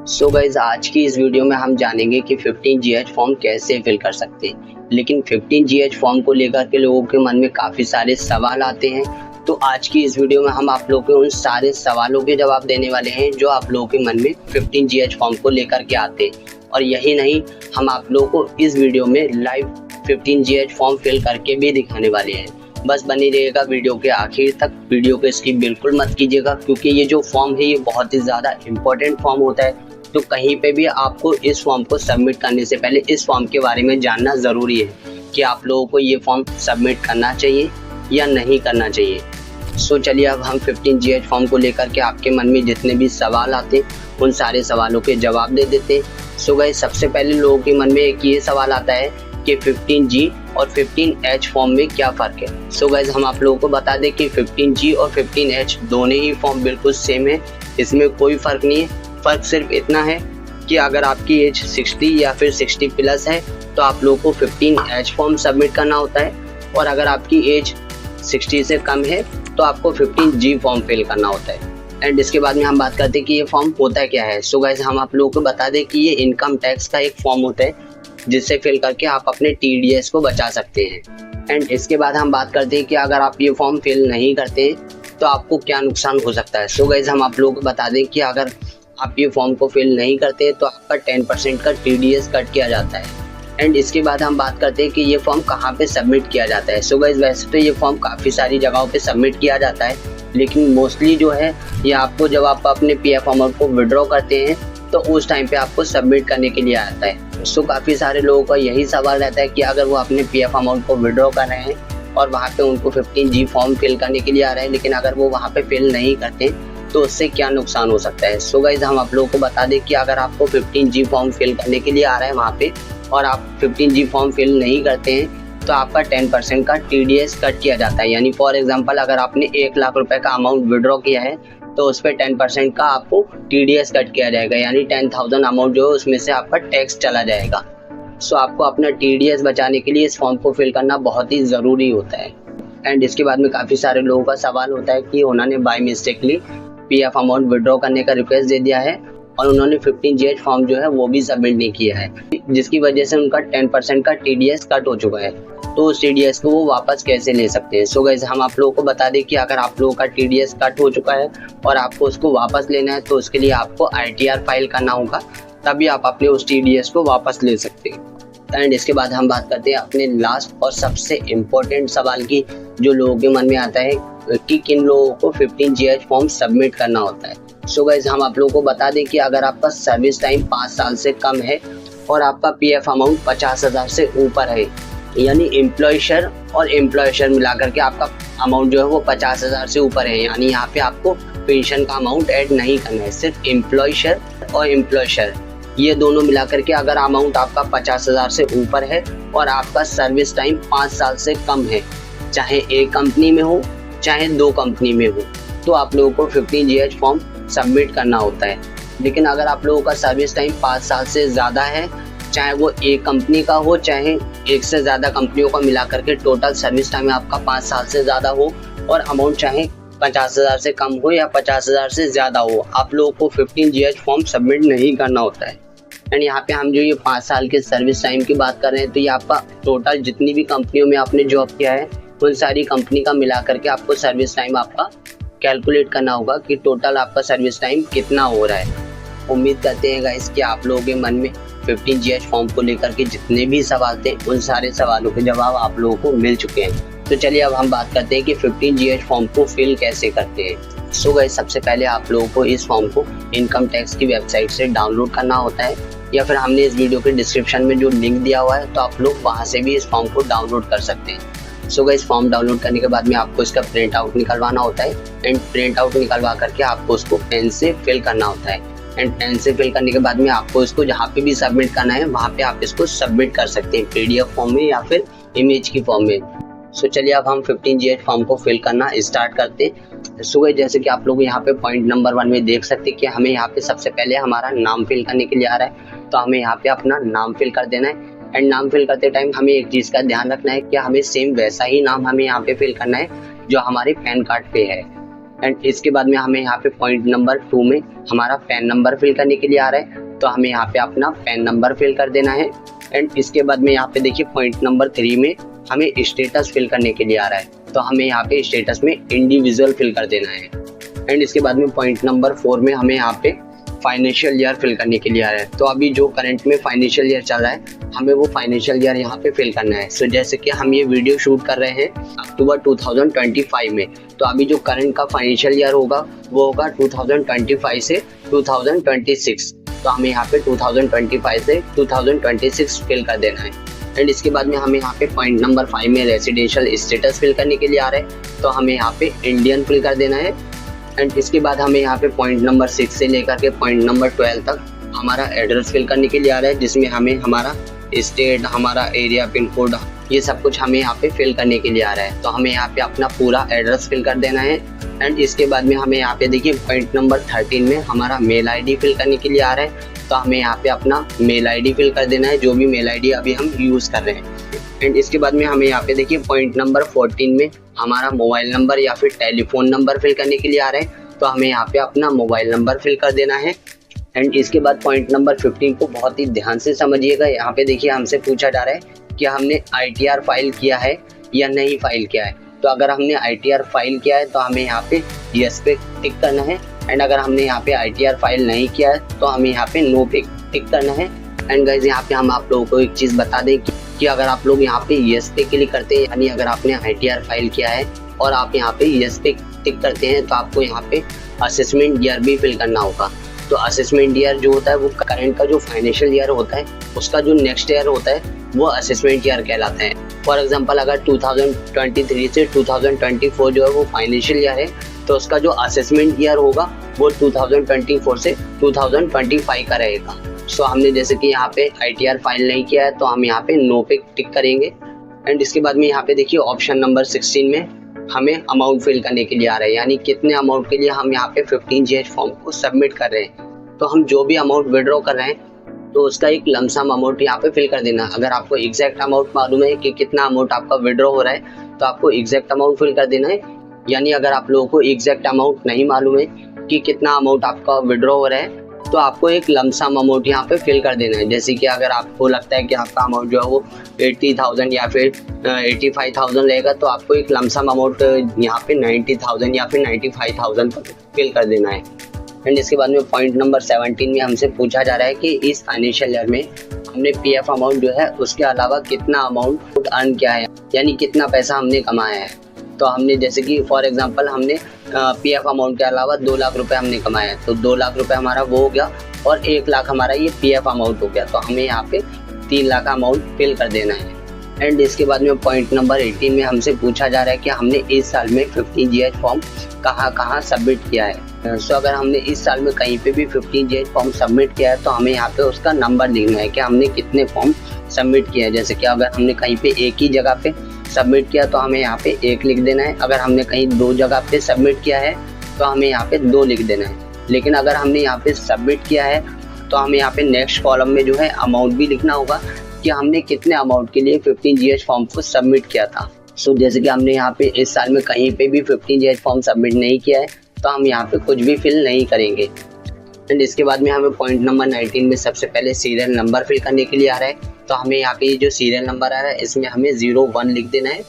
So guys आज की इस वीडियो में हम जानेंगे कि 15GH फॉर्म कैसे फिल कर सकते हैं। लेकिन 15GH फॉर्म को लेकर के लोगों के मन में काफ़ी सारे सवाल आते हैं। तो आज की इस वीडियो में हम आप लोगों को उन सारे सवालों के जवाब देने वाले हैं जो आप लोगों के मन में 15GH फॉर्म को लेकर के आते हैं। और यही नहीं, हम आप लोगों को इस वीडियो में लाइव 15GH फॉर्म फिल करके भी दिखाने वाले हैं। बस बनी रहिएगा वीडियो के आखिर तक। वीडियो को स्किप बिल्कुल मत कीजिएगा, क्योंकि ये जो फॉर्म है ये बहुत ही ज़्यादा इम्पोर्टेंट फॉर्म होता है। तो कहीं पे भी आपको इस फॉर्म को सबमिट करने से पहले इस फॉर्म के बारे में जानना ज़रूरी है कि आप लोगों को ये फॉर्म सबमिट करना चाहिए या नहीं करना चाहिए। सो चलिए अब हम 15GH फॉर्म को लेकर के आपके मन में जितने भी सवाल आते हैं उन सारे सवालों के जवाब दे देते हैं। सो गाइस, सबसे पहले लोगों के मन में एक ये सवाल आता है कि 15G और 15H फॉर्म में क्या फ़र्क है। सो गाइस, हम आप लोगों को बता दें कि 15G और 15H दोनों ही फॉर्म बिल्कुल सेम है, इसमें कोई फ़र्क नहीं है। फ़र्क सिर्फ इतना है कि अगर आपकी एज 60 या फिर 60 प्लस है तो आप लोगों को 15H फॉर्म सबमिट करना होता है, और अगर आपकी एज 60 से कम है तो आपको 15G फॉर्म फिल करना होता है। एंड इसके बाद में हम बात करते हैं कि ये फॉर्म होता क्या है। सो गाइस, हम आप लोगों को बता दें कि ये इनकम टैक्स का एक फॉर्म होता है जिससे फिल करके आप अपने TDS को बचा सकते हैं। एंड इसके बाद हम बात करते हैं कि अगर आप ये फॉर्म फिल नहीं करते तो आपको क्या नुकसान हो सकता है। सो गाइस, हम आप लोगों को बता दें कि अगर आप ये फॉर्म को फिल नहीं करते तो आपका 10% का TDS कट किया जाता है। एंड इसके बाद हम बात करते हैं कि ये फॉर्म कहाँ पे सबमिट किया जाता है। सो गाइस, वैसे तो ये फॉर्म काफ़ी सारी जगहों पे सबमिट किया जाता है, लेकिन मोस्टली जो है ये आपको जब आप अपने PF अमाउंट को विड्रॉ करते हैं तो उस टाइम पे आपको सबमिट करने के लिए आता है। सो काफ़ी सारे लोगों का यही सवाल रहता है कि अगर वो अपने PF अमाउंट को विड्रॉ कर रहे हैं और वहाँ पे उनको 15G फॉर्म फिल करने के लिए आ रहा है, लेकिन अगर वो वहाँ पे फिल नहीं करते तो उससे क्या नुकसान हो सकता है। सो गाइस, हम आप लोगों को बता दें कि अगर आपको 15G फॉर्म फिल करने के लिए आ रहा है वहाँ पे और आप 15G फॉर्म फिल नहीं करते हैं तो आपका 10% का TDS कट किया जाता है। यानी फॉर एग्जांपल, अगर आपने 1 लाख रुपए का अमाउंट विड्रॉ किया है तो उस पर 10% का आपको TDS कट किया जाएगा, यानी 10,000 अमाउंट जो है उसमें से आपका टैक्स चला जाएगा। सो आपको अपना TDS बचाने के लिए इस फॉर्म को फिल करना बहुत ही ज़रूरी होता है। एंड इसके बाद में काफ़ी सारे लोगों का सवाल होता है कि उन्होंने by mistakenly PF amount withdraw करने का रिक्वेस्ट दे दिया है और उन्होंने 15GH फॉर्म जो है वो भी सबमिट नहीं किया है, जिसकी वजह से उनका 10% का TDS कट हो चुका है। तो उस TDS को वो वापस कैसे ले सकते हैं। सो गाइस, हम आप लोगों को बता दें कि अगर आप लोगों का TDS कट हो चुका है और आपको उसको वापस लेना है तो उसके लिए आपको ITR फाइल करना होगा, तभी आप अपने उस TDS को वापस ले सकते हैं। एंड इसके बाद हम बात करते हैं अपने लास्ट और सबसे इम्पोर्टेंट सवाल की, जो लोगों के मन में आता है कि किन लोगों को 15GH फॉर्म सबमिट करना होता है। सो गाइस, हम आप लोगों को बता दें कि अगर आपका सर्विस टाइम 5 साल से कम है और आपका PF अमाउंट 50,000 से ऊपर है, यानी एम्प्लॉय शेयर और एम्प्लॉय शेयर मिलाकर के आपका अमाउंट जो है वो 50,000 से ऊपर है, यानी यहाँ पे आपको पेंशन का अमाउंट ऐड नहीं करना है, सिर्फ एम्प्लॉय शेयर और एम्प्लॉय शेयर ये दोनों मिलाकर के अगर अमाउंट आपका 50,000 से ऊपर है और आपका सर्विस टाइम 5 साल से कम है, चाहे एक कंपनी में हो चाहे 2 कंपनी में हो, तो आप लोगों को 15GH फॉर्म सबमिट करना होता है। लेकिन अगर आप लोगों का सर्विस टाइम 5 साल से ज़्यादा है, चाहे वो एक कंपनी का हो चाहे एक से ज़्यादा कंपनियों का मिला करके टोटल सर्विस टाइम आपका 5 साल से ज़्यादा हो और अमाउंट चाहे 50,000 से कम हो या 50,000 से ज़्यादा हो, आप लोगों को 15GH फॉर्म सबमिट नहीं करना होता है। एंड यहाँ पे हम जो ये 5 साल के सर्विस टाइम की बात कर रहे हैं, तो ये आपका टोटल जितनी भी कंपनियों में आपने जॉब किया है उन सारी कंपनी का मिला करके आपको सर्विस टाइम आपका कैलकुलेट करना होगा कि टोटल आपका सर्विस टाइम कितना हो रहा है। उम्मीद करते हैं गाइस कि आप लोगों के मन में 15GH फॉर्म को लेकर के जितने भी सवाल थे उन सारे सवालों के जवाब आप लोगों को मिल चुके हैं। तो चलिए अब हम बात करते हैं कि 15GH फॉर्म को फिल कैसे करते हैं। सो गाइस, सबसे पहले आप लोगों को इस फॉर्म को इनकम टैक्स की वेबसाइट से डाउनलोड करना होता है, या फिर हमने इस वीडियो के डिस्क्रिप्शन में जो लिंक दिया हुआ है तो आप लोग वहाँ से भी इस फॉर्म को डाउनलोड कर सकते हैं। सो गाइस, फॉर्म डाउनलोड करने के बाद में आपको इसका प्रिंट आउट निकलवाना होता है। एंड प्रिंट आउट निकलवा करके आपको उसको पेन से फिल करना होता है। एंड पेन से फिल करने के बाद में आपको इसको जहाँ पे भी सबमिट करना है वहाँ पे आप इसको सबमिट कर सकते हैं, PDF फॉर्म में या फिर इमेज की फॉर्म में। सो चलिए अब हम 15GH फॉर्म को फिल करना स्टार्ट करते हैं। सो गाइस, जैसे कि आप लोग यहाँ पे पॉइंट नंबर 1 में देख सकते हैं कि हमें यहाँ पे सबसे पहले हमारा नाम फिल करने के लिए आ रहा है, तो हमें यहाँ पे अपना नाम फिल कर देना है। एंड नाम फिल करते टाइम हमें एक चीज़ का ध्यान रखना है कि हमें सेम वैसा ही नाम हमें यहाँ पे फिल करना है जो हमारे पैन कार्ड पे है। एंड इसके बाद में हमें यहाँ पे पॉइंट नंबर 2 में हमारा पैन नंबर फिल करने के लिए आ रहा है, तो हमें यहाँ पे अपना पैन नंबर फिल कर देना है। एंड इसके बाद में यहाँ पे देखिए पॉइंट नंबर 3 में हमें स्टेटस फिल करने के लिए आ रहा है, तो हमें यहाँ पे स्टेटस में इंडिविजुअल फिल कर देना है। एंड इसके बाद में पॉइंट नंबर 4 में हमें यहाँ पे फाइनेंशियल ईयर फिल करने के लिए आ रहा है, तो अभी जो करंट में फाइनेंशियल ईयर चल रहा है हमें वो फाइनेंशियल ईयर यहाँ पे फिल करना है। सो जैसे कि हम ये वीडियो शूट कर रहे हैं अक्टूबर 2025 में, तो अभी जो करंट का फाइनेंशियल ईयर होगा वो होगा 2025 से 2026, तो हमें यहाँ पे 2025 से 2026 फिल कर देना है। एंड इसके बाद में हमें यहाँ पे पॉइंट नंबर 5 में रेसिडेंशियल स्टेटस फिल करने के लिए आ रहा है, तो हमें यहाँ पे इंडियन फिल कर देना है। एंड इसके बाद हमें यहाँ पे पॉइंट नंबर 6 से लेकर के पॉइंट नंबर 12 तक हमारा एड्रेस फिल करने के लिए आ रहा है, जिसमें हमें हमारा स्टेट, हमारा एरिया, पिन कोड, ये सब कुछ हमें यहाँ पे फिल करने के लिए आ रहा है, तो हमें यहाँ पे अपना पूरा एड्रेस फिल कर देना है। एंड इसके बाद में हमें यहाँ पे देखिए पॉइंट नंबर 13 में हमारा मेल आईडी फिल करने के लिए आ रहा है, तो हमें यहाँ पे अपना मेल आईडी फिल कर देना है, जो भी मेल आईडी अभी हम यूज़ कर रहे हैं। एंड इसके बाद में हमें यहाँ पे देखिए पॉइंट नंबर 14 में हमारा मोबाइल नंबर या फिर टेलीफोन नंबर फिल करने के लिए आ रहा है, तो हमें यहाँ पे अपना मोबाइल नंबर फिल कर देना है। एंड इसके बाद पॉइंट नंबर 15 को बहुत ही ध्यान से समझिएगा। यहाँ पे देखिए हमसे पूछा जा रहा है कि हमने ITR फाइल किया है या नहीं फाइल किया है, तो अगर हमने ITR फाइल किया है तो हमें यहाँ पे यस पे टिक करना है। एंड अगर हमने यहाँ पे ITR फाइल नहीं किया है तो हमें यहाँ पे नो पे टिक करना है। एंड गाइस यहाँ पे हम आप लोगों को एक चीज़ बता दें कि अगर आप लोग यहाँ पे यस पे क्लिक करते हैं, यानी अगर आपने ITR फाइल किया है और आप यहाँ पे यस पे टिक करते हैं, तो आपको यहाँ पे असेसमेंट ईयर भी फिल करना होगा। तो असेसमेंट ईयर जो होता है वो करंट का जो फाइनेंशियल ईयर होता है उसका जो नेक्स्ट ईयर होता है वो असेसमेंट ईयर कहलाता है। फॉर एग्जांपल अगर 2023 से 2024 जो है वो फाइनेंशियल ईयर है, तो उसका जो असेसमेंट ईयर होगा वो 2024 से 2025 का रहेगा। सो हमने जैसे कि यहाँ पे ITR फाइल नहीं किया है तो हम यहाँ पे नो पे टिक करेंगे। एंड इसके बाद में यहाँ पे देखिए ऑप्शन नंबर 16 में हमें अमाउंट फिल करने के लिए आ रहा है, यानी कितने अमाउंट के लिए हम यहाँ पे 15GH फॉर्म को सबमिट कर रहे हैं। तो हम जो भी अमाउंट विड्रॉ कर रहे हैं तो उसका एक लमसम अमाउंट यहाँ पे फिल कर देना। अगर आपको एग्जैक्ट अमाउंट मालूम है कि कितना अमाउंट आपका विड्रॉ हो रहा है तो आपको एग्जैक्ट अमाउंट फिल कर देना है। यानी अगर आप लोगों को एग्जैक्ट अमाउंट नहीं मालूम है कि कितना अमाउंट आपका विड्रॉ हो रहा है तो आपको एक लमसम अमाउंट यहाँ पे फिल कर देना है। जैसे कि अगर आपको लगता है कि आपका अमाउंट जो है वो 80,000 या फिर 85,000 रहेगा, तो आपको एक लमसम अमाउंट यहाँ पे 90,000 या फिर 95,000 फिल कर देना है। एंड इसके बाद में पॉइंट नंबर 17 में हमसे पूछा जा रहा है कि इस फाइनेंशियल ईयर में हमने PF अमाउंट जो है उसके अलावा कितना अमाउंट अर्न किया है, यानी कितना पैसा हमने कमाया है। तो हमने जैसे कि फॉर एग्जांपल हमने PF अमाउंट के अलावा 2 लाख रुपए हमने कमाया है, तो 2 लाख रुपए हमारा वो हो गया और 1 लाख हमारा ये PF अमाउंट हो गया, तो हमें यहाँ पे 3 लाख अमाउंट फिल कर देना है। एंड इसके बाद में पॉइंट नंबर 18 में हमसे पूछा जा रहा है कि हमने इस साल में 15GH फॉर्म कहाँ अभी किया है। सो अगर हमने इस साल में कहीं पे भी 15GH फॉर्म सबमिट किया है तो हमें यहाँ पे उसका नंबर लिखना है कि हमने कितने फॉर्म सबमिट किया है। जैसे कि अगर हमने कहीं पे एक ही जगह पे सबमिट किया तो हमें यहाँ पे 1 लिख देना है। अगर हमने कहीं 2 जगह पे सबमिट किया है तो हमें यहाँ पे 2 लिख देना है। लेकिन अगर हमने यहाँ पे सबमिट किया है तो हमें यहाँ पे नेक्स्ट कॉलम में जो है अमाउंट भी लिखना होगा कि हमने कितने अमाउंट के लिए 15GH फॉर्म को सबमिट किया था। सो जैसे कि हमने यहाँ पे इस साल में कहीं पे भी 15GH फॉर्म सबमिट नहीं किया है तो हम यहाँ पे कुछ भी फिल नहीं करेंगे। एंड इसके बाद में हमें पॉइंट नंबर 19 में सबसे पहले सीरियल नंबर फिल करने के लिए आ रहा है, तो हमें यहाँ पे जो सीरियल नंबर आ रहा है इसमें हमें 01 लिख देना है।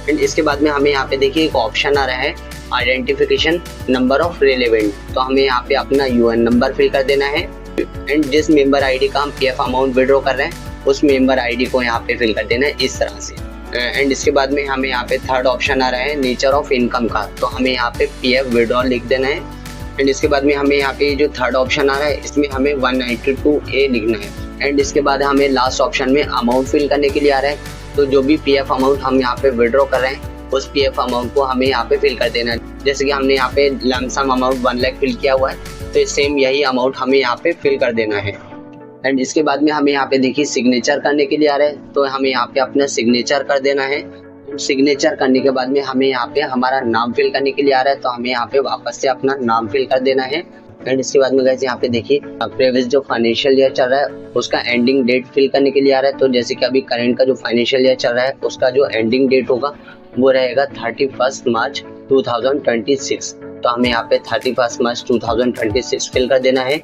एंड इसके बाद में हमें यहाँ पे देखिए एक ऑप्शन आ रहा है आइडेंटिफिकेशन नंबर ऑफ रिलेवेंट, तो हमें यहाँ पे अपना UN नंबर फिल कर देना है। एंड जिस मेंबर आईडी का हम PF अमाउंट विड्रॉ कर रहे हैं उस मेंबर आईडी को यहाँ पे फिल कर देना है इस तरह से। एंड इसके बाद में हमें यहाँ पे थर्ड ऑप्शन आ रहा है नेचर ऑफ इनकम का, तो हमें यहाँ पे PF विड्रॉ लिख देना है। एंड इसके बाद में हमें यहाँ पे जो थर्ड ऑप्शन आ रहा है इसमें हमें 192A लिखना है। एंड इसके बाद हमें लास्ट ऑप्शन में अमाउंट फिल करने के लिए आ रहा है, तो जो भी PF अमाउंट हम यहाँ पे विड्रॉ कर रहे हैं उस PF अमाउंट को हमें यहाँ पे फिल कर देना है। जैसे कि हमने यहाँ पे लमसम अमाउंट 1 लाख फिल किया हुआ है तो सेम यही अमाउंट हमें यहाँ पे फिल कर देना है। एंड इसके बाद में हमें यहाँ पे देखिए सिग्नेचर करने के लिए आ रहा है, तो हमें यहाँ पे अपना सिग्नेचर कर देना है। सिग्नेचर करने के बाद में हमें यहाँ पे हमारा नाम फिल करने के लिए आ रहा है, तो हमें यहाँ पे वापस से अपना नाम फिल कर देना है। एंड इसके बाद में गाइस यहाँ पे देखिए प्रीवियस जो फाइनेंशियल ईयर चल रहा है उसका एंडिंग डेट फिल करने के लिए आ रहा है, तो जैसे कि अभी करंट का जो फाइनेंशियल ईयर चल रहा है उसका जो एंडिंग डेट होगा वो रहेगा 31 मार्च 2026। तो हमें यहाँ पे 31 मार्च 2026 फिल कर देना है।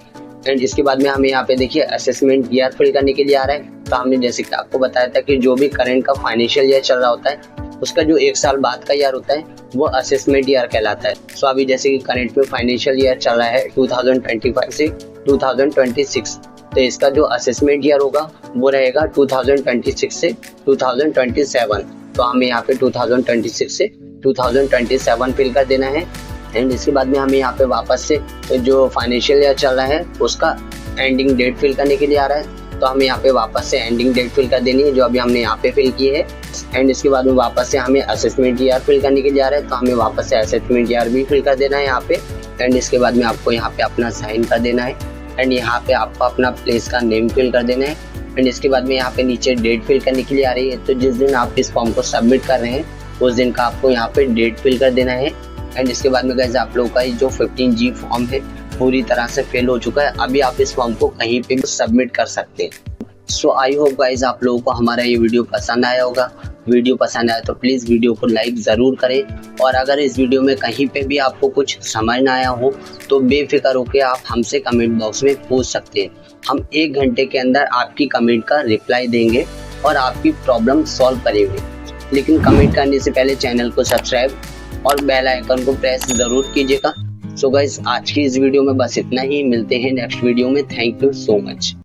एंड इसके बाद में हमें यहाँ पे देखिए असेसमेंट ईयर फिल करने के लिए आ रहा है। तो हमने जैसे कि आपको बताया था कि जो भी करंट का फाइनेंशियल ईयर चल रहा होता है उसका जो 1 साल बाद का ईयर होता है वो असेसमेंट ईयर कहलाता है। सो अभी जैसे कि करंट में फाइनेंशियल ईयर चल रहा है 2025 से 2026, तो इसका जो असेसमेंट ईयर होगा वो रहेगा 2026 से 2027। तो हमें यहाँ पे 2026 से 2027 फिल कर देना है। एंड इसके बाद में हमें यहाँ पे वापस से जो फाइनेंशियल ईयर चल रहा है उसका एंडिंग डेट फिल करने के लिए आ रहा है। तो हमें यहाँ पे वापस से एंडिंग डेट फिल कर देनी है जो अभी हमने यहाँ पे फिल की है। एंड इसके बाद में वापस से हमें असेसमेंट ईयर फिल करने के लिए आ रहा है। तो हमें वापस से असेसमेंट ईयर भी फिल कर देना है यहाँ पे। एंड इसके बाद में आपको यहाँ पे अपना साइन कर देना है। एंड यहाँ पे आपको अपना प्लेस का नेम फिल कर देना है। एंड इसके बाद में यहाँ पे नीचे डेट फिल करने के लिए आ रही है। तो जिस दिन आप इस फॉर्म को सबमिट कर रहे हैं उस दिन का आपको यहाँ पे डेट फिल कर देना है। एंड इसके बाद में गाइस आप लोगों का जो 15G फॉर्म है पूरी तरह से फिल हो चुका है। अभी आप इस फॉर्म को कहीं पे भी सबमिट कर सकते हैं। सो आई होप गाइस आप लोगों को हमारा ये वीडियो पसंद आया होगा। वीडियो पसंद आया तो प्लीज़ वीडियो को लाइक ज़रूर करें। और अगर इस वीडियो में कहीं पे भी आपको कुछ समझ ना आया हो तो बेफिक्र होकर आप हमसे कमेंट बॉक्स में पूछ सकते हैं। हम 1 घंटे के अंदर आपकी कमेंट का रिप्लाई देंगे और आपकी प्रॉब्लम सॉल्व करेंगे। लेकिन कमेंट करने से पहले चैनल को सब्सक्राइब और बेल आइकन को प्रेस ज़रूर कीजिएगा। सो गाइस आज की इस वीडियो में बस इतना ही। मिलते हैं नेक्स्ट वीडियो में। Thank you so much.